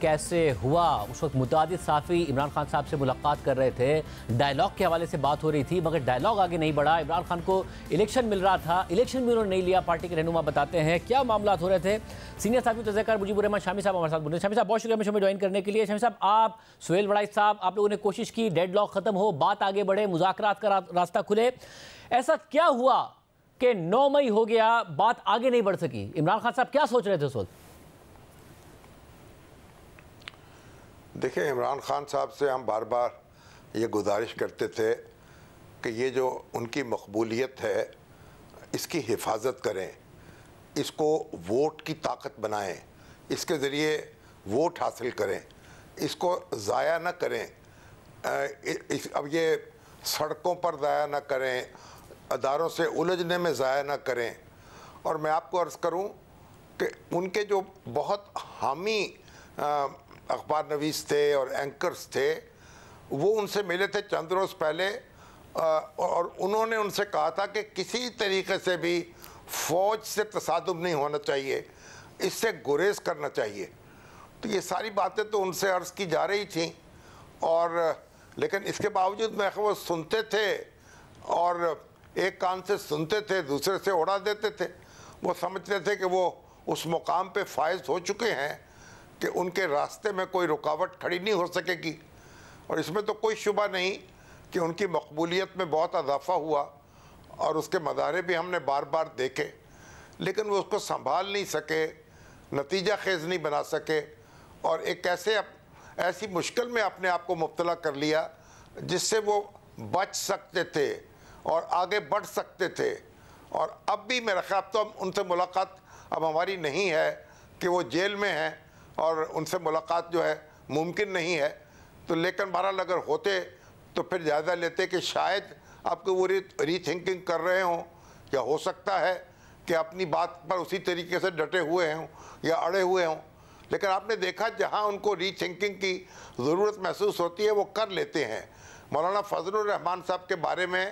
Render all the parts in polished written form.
کیسے ہوا؟ اس وقت متعدد صحافی عمران خان صاحب سے ملاقات کر رہے تھے، ڈائلاگ کے حوالے سے بات ہو رہی تھی، مگر ڈائلاگ آگے نہیں بڑھا۔ عمران خان کو الیکشن مل رہا تھا، الیکشن بھی انہوں نے نہیں لیا۔ پارٹی کے رہنما بتاتے ہیں کیا معاملات ہو رہے تھے۔ سینئر صحافی تذکر مجیب الرحمان شامی صاحب ہمارے ساتھ بول رہے ہیں۔ شامی صاحب بہت شکریہ مجھے جوائن کرنے کے لیے۔ شامی صاحب، آپ سہیل وڑائی صاحب، آپ لوگوں نے کوشش کی ڈیڈ لاک ختم ہو، بات آگے بڑھے، مذاکرات کا راستہ کھلے، ایسا کیا ہوا کہ 9 مئی ہو گیا، بات آگے نہیں بڑھ سکی؟ عمران خان صاحب کیا سوچ رہے تھے اس وقت؟ دیکھیں، عمران خان صاحب سے ہم بار بار یہ گزارش کرتے تھے کہ یہ جو ان کی مقبولیت ہے اس کی حفاظت کریں، اس کو ووٹ کی طاقت بنائیں، اس کے ذریعے ووٹ حاصل کریں، اس کو ضائع نہ کریں، اب یہ سڑکوں پر ضائع نہ کریں، اداروں سے الجھنے میں ضائع نہ کریں۔ اور میں آپ کو عرض کروں کہ ان کے جو بہت حامی اخبار نویس تھے اور اینکرز تھے، وہ ان سے ملے تھے چند روز پہلے، اور انہوں نے ان سے کہا تھا کہ کسی طریقے سے بھی فوج سے تصادم نہیں ہونا چاہیے، اس سے گریز کرنا چاہیے۔ تو یہ ساری باتیں تو ان سے عرض کی جا رہی تھیں، اور لیکن اس کے باوجود میں وہ سنتے تھے، اور ایک کان سے سنتے تھے دوسرے سے اڑا دیتے تھے۔ وہ سمجھتے تھے کہ وہ اس مقام پہ فائز ہو چکے ہیں کہ ان کے راستے میں کوئی رکاوٹ کھڑی نہیں ہو سکے گی۔ اور اس میں تو کوئی شبہ نہیں کہ ان کی مقبولیت میں بہت اضافہ ہوا، اور اس کے مظاہرے بھی ہم نے بار بار دیکھے، لیکن وہ اس کو سنبھال نہیں سکے، نتیجہ خیز نہیں بنا سکے، اور ایک ایسی مشکل میں اپنے آپ کو مبتلا کر لیا جس سے وہ بچ سکتے تھے اور آگے بڑھ سکتے تھے۔ اور اب بھی میرا خیال تو ان سے ملاقات اب ہماری نہیں ہے کہ وہ جیل میں ہیں اور ان سے ملاقات جو ہے ممکن نہیں ہے، تو لیکن بہرحال اگر ہوتے تو پھر جائزہ لیتے کہ شاید آپ کو وہ ری تھنکنگ کر رہے ہوں، یا ہو سکتا ہے کہ اپنی بات پر اسی طریقے سے ڈٹے ہوئے ہوں یا اڑے ہوئے ہوں۔ لیکن آپ نے دیکھا جہاں ان کو ری تھنکنگ کی ضرورت محسوس ہوتی ہے وہ کر لیتے ہیں۔ مولانا فضل الرحمان صاحب کے بارے میں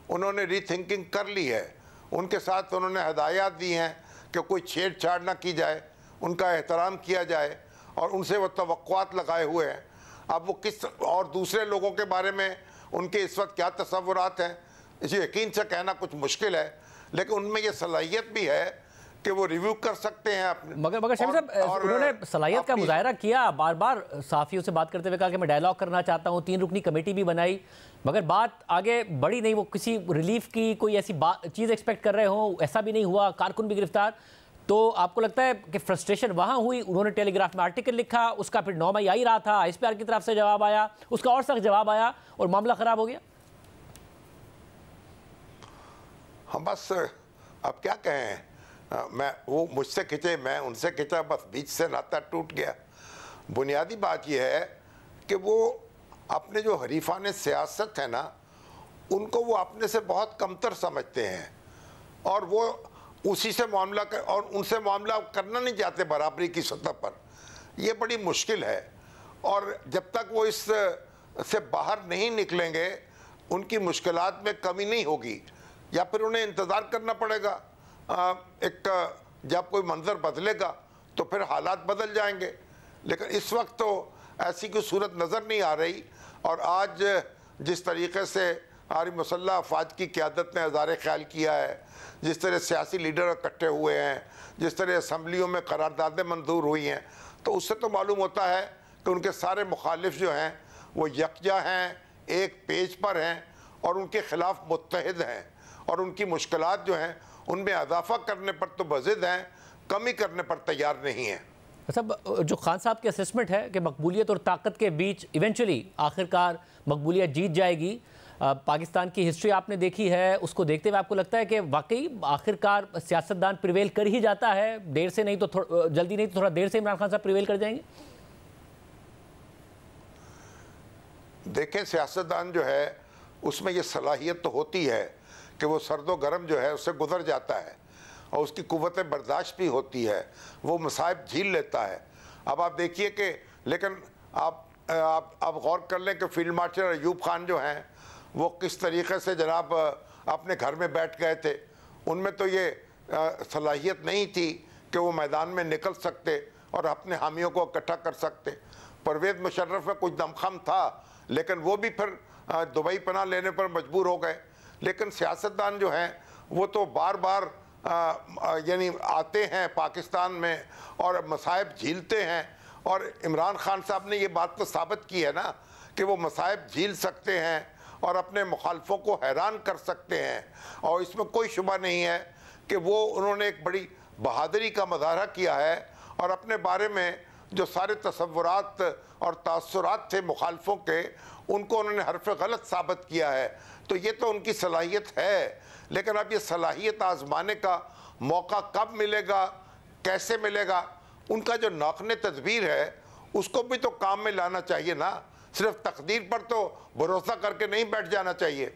انہوں نے ری تھنکنگ کر لی ہے، ان کے ساتھ انہوں نے ہدایات دی ہیں کہ کوئی چھیڑ چھاڑ نہ کی جائے، ان کا احترام کیا جائے، اور ان سے وہ توقعات لگائے ہوئے ہیں۔ اب وہ اور دوسرے لوگوں کے بارے میں ان کے اس وقت کیا تصورات ہیں، اسے یقین سے کہنا کچھ مشکل ہے، لیکن ان میں یہ صلاحیت بھی ہے کہ وہ ریویو کر سکتے ہیں اپنے۔ مگر شامی صاحب، انہوں نے صلاحیت کا مظاہرہ کیا، بار بار صحافیوں سے بات کرتے ہوئے کہا کہ میں ڈائلاگ کرنا چاہتا ہوں، 3 رکنی کمیٹی بھی بنائی، مگر بات آگے بڑھی نہیں۔ وہ کسی ریلیف کی کوئی ایسی چیز ایکسپیکٹ کر رہے ہوں، ایسا بھی نہیں ہوا، کارکن بھی گرفتار۔ تو آپ کو لگتا ہے کہ فرسٹریشن وہاں ہوئی؟ انہوں نے ٹیلی گراف میں آرٹیکل لکھا، اس کا پھر 9 مئی آ ہی رہا تھا، ایس پی آر کی طرف سے جواب آیا، اس کا اور سخت جواب آیا، اور معاملہ خراب ہو گیا۔ ہم بس اب کیا کہیں، وہ مجھ سے کھچے، میں ان سے کھچا، بس بیچ سے ناطہ ٹوٹ گیا۔ بنیادی بات یہ ہے کہ وہ اپنے جو حریفان سیاست ہیں نا، ان کو وہ اپنے سے بہت کمتر سمجھتے ہیں، اور وہ اسی سے معاملہ اور ان سے معاملہ کرنا نہیں چاہتے برابری کی سطح پر۔ یہ بڑی مشکل ہے، اور جب تک وہ اس سے باہر نہیں نکلیں گے ان کی مشکلات میں کمی نہیں ہوگی، یا پھر انہیں انتظار کرنا پڑے گا جب کوئی منظر بدلے گا تو پھر حالات بدل جائیں گے۔ لیکن اس وقت تو ایسی کوئی صورت نظر نہیں آ رہی، اور آج جس طریقے سے ہماری مسلح افواج کی قیادت نے اظہار خیال کیا ہے، جس طرح سیاسی لیڈر اکٹھے ہوئے ہیں، جس طرح اسمبلیوں میں قراردادیں منظور ہوئی ہیں، تو اس سے تو معلوم ہوتا ہے کہ ان کے سارے مخالف جو ہیں وہ یکجا ہیں، ایک پیج پر ہیں، اور ان کے خلاف متحد ہیں، اور ان کی مشکلات جو ہیں ان میں اضافہ کرنے پر تو بضد ہیں، کمی کرنے پر تیار نہیں ہیں۔ صاحب، جو خان صاحب کی اسسمنٹ ہے کہ مقبولیت اور طاقت کے بیچ ایونچولی آخرکار مقبولیت جیت جائے گی، پاکستان کی ہسٹری آپ نے دیکھی ہے، اس کو دیکھتے ہوئے آپ کو لگتا ہے کہ واقعی آخرکار سیاستدان پریویل کر ہی جاتا ہے، دیر سے نہیں تو جلدی نہیں تو تھوڑا دیر سے عمران خان صاحب پریویل کر جائیں گے؟ دیکھیں، سیاستدان جو ہے اس میں یہ صلاحیت تو ہوتی ہے کہ وہ سرد و گرم جو ہے اس سے گزر جاتا ہے، اور اس کی قوت برداشت بھی ہوتی ہے، وہ مصائب جھیل لیتا ہے۔ اب آپ دیکھیے کہ لیکن آپ غور کر لیں کہ فیلڈ مارشل ایوب خان جو ہیں وہ کس طریقے سے جناب اپنے گھر میں بیٹھ گئے تھے۔ ان میں تو یہ صلاحیت نہیں تھی کہ وہ میدان میں نکل سکتے اور اپنے حامیوں کو اکٹھا کر سکتے. پرویز مشرف میں کچھ دمخم تھا لیکن وہ بھی پھر دبئی پناہ لینے پر مجبور ہو گئے. لیکن سیاستدان جو ہیں وہ تو بار بار یعنی آتے ہیں پاکستان میں اور مصائب جھیلتے ہیں. اور عمران خان صاحب نے یہ بات تو ثابت کی ہے نا کہ وہ مصائب جھیل سکتے ہیں اور اپنے مخالفوں کو حیران کر سکتے ہیں. اور اس میں کوئی شبہ نہیں ہے کہ وہ انہوں نے ایک بڑی بہادری کا مظاہرہ کیا ہے اور اپنے بارے میں جو سارے تصورات اور تاثرات تھے مخالفوں کے ان کو انہوں نے حرف غلط ثابت کیا ہے. تو یہ تو ان کی صلاحیت ہے. لیکن اب یہ صلاحیت آزمانے کا موقع کب ملے گا, کیسے ملے گا, ان کا جو ناقص تدبیر ہے اس کو بھی تو کام میں لانا چاہیے نا. صرف تقدیر پر تو بھروسہ کر کے نہیں بیٹھ جانا چاہیے.